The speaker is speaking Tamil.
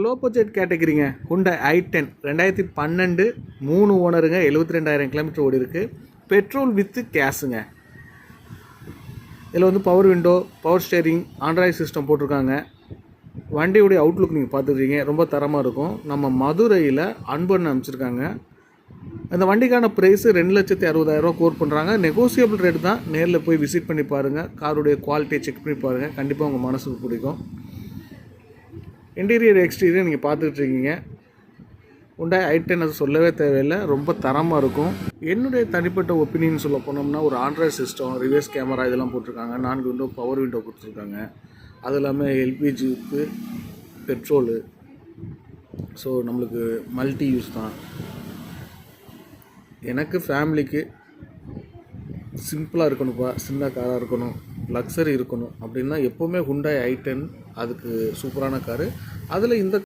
லோ பட்ஜெட் கேட்டகரிங்க. ஹுண்டாய் i10 2012 3 ஓனருங்க, 72,000 கிலோமீட்டர் ஓடி இருக்குது. பெட்ரோல் வித்து கேஸுங்க. இதில் வந்து power window, power steering, android system போட்டிருக்காங்க. வண்டியுடைய அவுட்லுக் நீங்கள் பார்த்துருக்கீங்க, ரொம்ப தரமாக இருக்கும். நம்ம மதுரையில் அன்பன் அமைச்சிருக்காங்க. அந்த வண்டிக்கான ப்ரைஸு 2,60,000 கோட் பண்ணுறாங்க. நெகோசியபிள் ரேட் தான். நேரில் போய் விசிட் பண்ணி பாருங்கள். காருடைய குவாலிட்டியை செக் பண்ணி பாருங்கள். கண்டிப்பாக உங்கள் மனசுக்கு பிடிக்கும். இன்டீரியர் எக்ஸ்டீரியர் நீங்கள் பார்த்துட்ருக்கீங்க. ஹுண்டாய் i10 அது சொல்லவே தேவையில்லை, ரொம்ப தரமாக இருக்கும். என்னுடைய தனிப்பட்ட ஒப்பீனியன் சொல்ல போனோம்னா, ஒரு ஆண்ட்ராய்டு சிஸ்டம், ரிவர்ஸ் கேமரா இதெல்லாம் போட்டிருக்காங்க. 4 விண்டோ, பவர் விண்டோ கொடுத்துருக்காங்க. அது இல்லாமல் எல்பிஜிக்கு பெட்ரோலு. ஸோ நம்மளுக்கு மல்டி யூஸ் தான். எனக்கு ஃபேமிலிக்கு சிம்பிளாக இருக்கணும்ப்பா, சின்ன காராக இருக்கணும், லக்ஸரி இருக்கணும் அப்படின்னா எப்போவுமே ஹுண்டாய் i10 அதுக்கு சூப்பரான காரு. அதில் இந்த